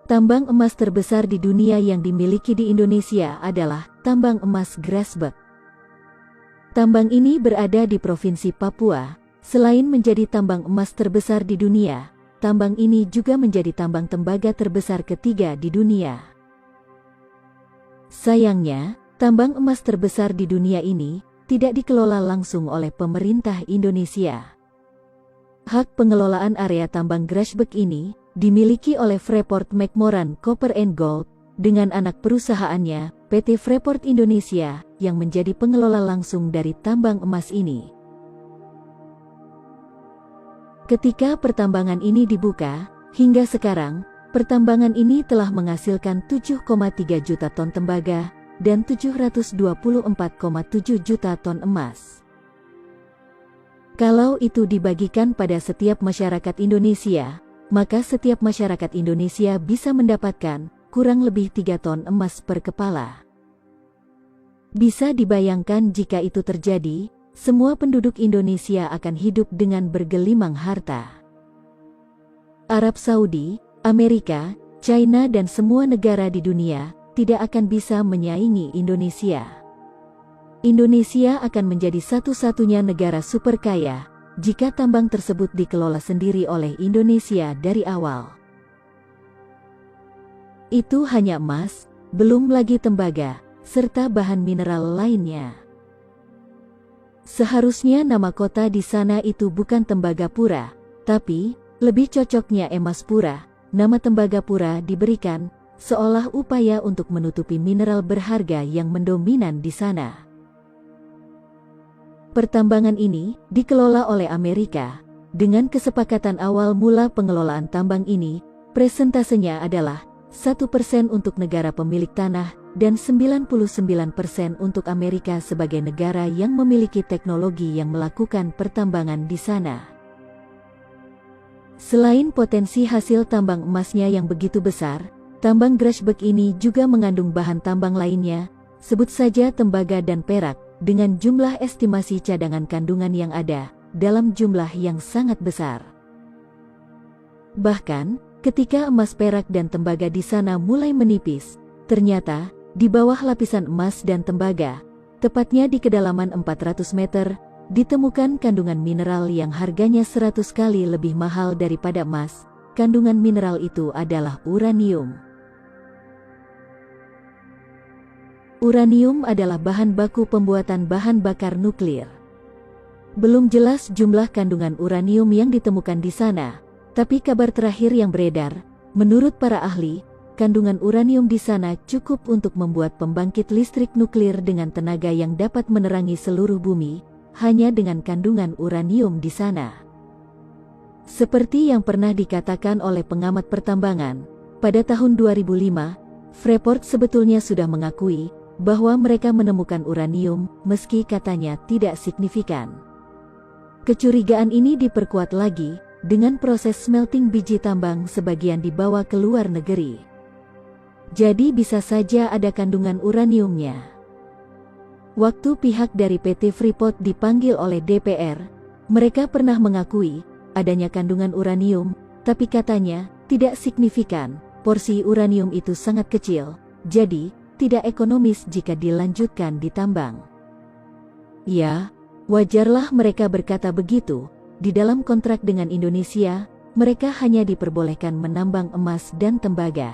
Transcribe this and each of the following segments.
Tambang emas terbesar di dunia yang dimiliki di Indonesia adalah tambang emas Grasberg. Tambang ini berada di Provinsi Papua. Selain menjadi tambang emas terbesar di dunia, tambang ini juga menjadi tambang tembaga terbesar ketiga di dunia. Sayangnya, tambang emas terbesar di dunia ini tidak dikelola langsung oleh pemerintah Indonesia. Hak pengelolaan area tambang Grasberg ini dimiliki oleh Freeport-McMoRan Copper and Gold dengan anak perusahaannya, PT Freeport Indonesia, yang menjadi pengelola langsung dari tambang emas ini. Ketika pertambangan ini dibuka, hingga sekarang, pertambangan ini telah menghasilkan 7,3 juta ton tembaga dan 724,7 juta ton emas. Kalau itu dibagikan pada setiap masyarakat Indonesia, maka setiap masyarakat Indonesia bisa mendapatkan kurang lebih 3 ton emas per kepala. Bisa dibayangkan jika itu terjadi, semua penduduk Indonesia akan hidup dengan bergelimang harta. Arab Saudi, Amerika, China dan semua negara di dunia tidak akan bisa menyaingi Indonesia. Indonesia akan menjadi satu-satunya negara super kaya jika tambang tersebut dikelola sendiri oleh Indonesia dari awal. Itu hanya emas, belum lagi tembaga, serta bahan mineral lainnya. Seharusnya nama kota di sana itu bukan Tembagapura, tapi lebih cocoknya Emaspura. Nama Tembagapura diberikan seolah upaya untuk menutupi mineral berharga yang mendominan di sana. Pertambangan ini dikelola oleh Amerika. Dengan kesepakatan awal mula pengelolaan tambang ini, presentasenya adalah 1% untuk negara pemilik tanah dan 99% untuk Amerika sebagai negara yang memiliki teknologi yang melakukan pertambangan di sana. Selain potensi hasil tambang emasnya yang begitu besar, tambang Grasberg ini juga mengandung bahan tambang lainnya, sebut saja tembaga dan perak, dengan jumlah estimasi cadangan kandungan yang ada, dalam jumlah yang sangat besar. Bahkan, ketika emas, perak dan tembaga di sana mulai menipis, ternyata, di bawah lapisan emas dan tembaga, tepatnya di kedalaman 400 meter, ditemukan kandungan mineral yang harganya 100 kali lebih mahal daripada emas. Kandungan mineral itu adalah uranium. Uranium adalah bahan baku pembuatan bahan bakar nuklir. Belum jelas jumlah kandungan uranium yang ditemukan di sana, tapi kabar terakhir yang beredar, menurut para ahli, kandungan uranium di sana cukup untuk membuat pembangkit listrik nuklir dengan tenaga yang dapat menerangi seluruh bumi, hanya dengan kandungan uranium di sana. Seperti yang pernah dikatakan oleh pengamat pertambangan, pada tahun 2005, Freeport sebetulnya sudah mengakui bahwa mereka menemukan uranium, meski katanya tidak signifikan. Kecurigaan ini diperkuat lagi dengan proses smelting biji tambang sebagian dibawa ke luar negeri. Jadi bisa saja ada kandungan uraniumnya. Waktu pihak dari PT Freeport dipanggil oleh DPR, mereka pernah mengakui adanya kandungan uranium, tapi katanya tidak signifikan. Porsi uranium itu sangat kecil, jadi tidak ekonomis jika dilanjutkan ditambang. Ya, wajarlah mereka berkata begitu. Di dalam kontrak dengan Indonesia, mereka hanya diperbolehkan menambang emas dan tembaga.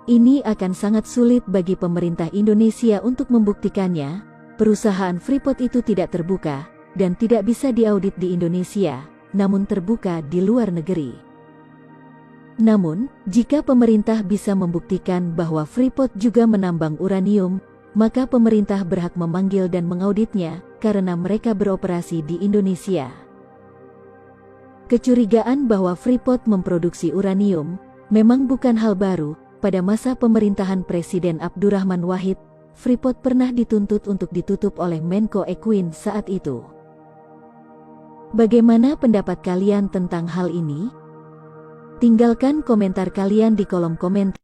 Ini akan sangat sulit bagi pemerintah Indonesia untuk membuktikannya. Perusahaan Freeport itu tidak terbuka dan tidak bisa diaudit di Indonesia, namun terbuka di luar negeri. Namun, jika pemerintah bisa membuktikan bahwa Freeport juga menambang uranium, maka pemerintah berhak memanggil dan mengauditnya, karena mereka beroperasi di Indonesia. Kecurigaan bahwa Freeport memproduksi uranium memang bukan hal baru. Pada masa pemerintahan Presiden Abdurrahman Wahid, Freeport pernah dituntut untuk ditutup oleh Menko Equine saat itu. Bagaimana pendapat kalian tentang hal ini? Tinggalkan komentar kalian di kolom komentar.